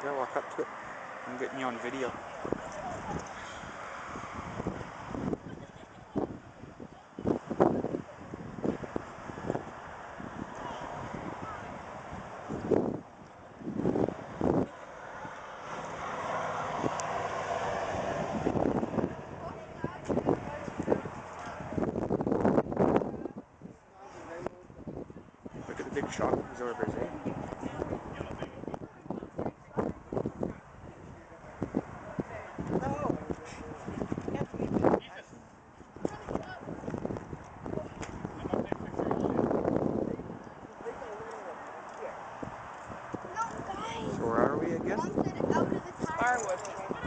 There, walk up to it. I'm getting you on video. Look at the big shock absorbers, eh? So where are we again? Sparwood.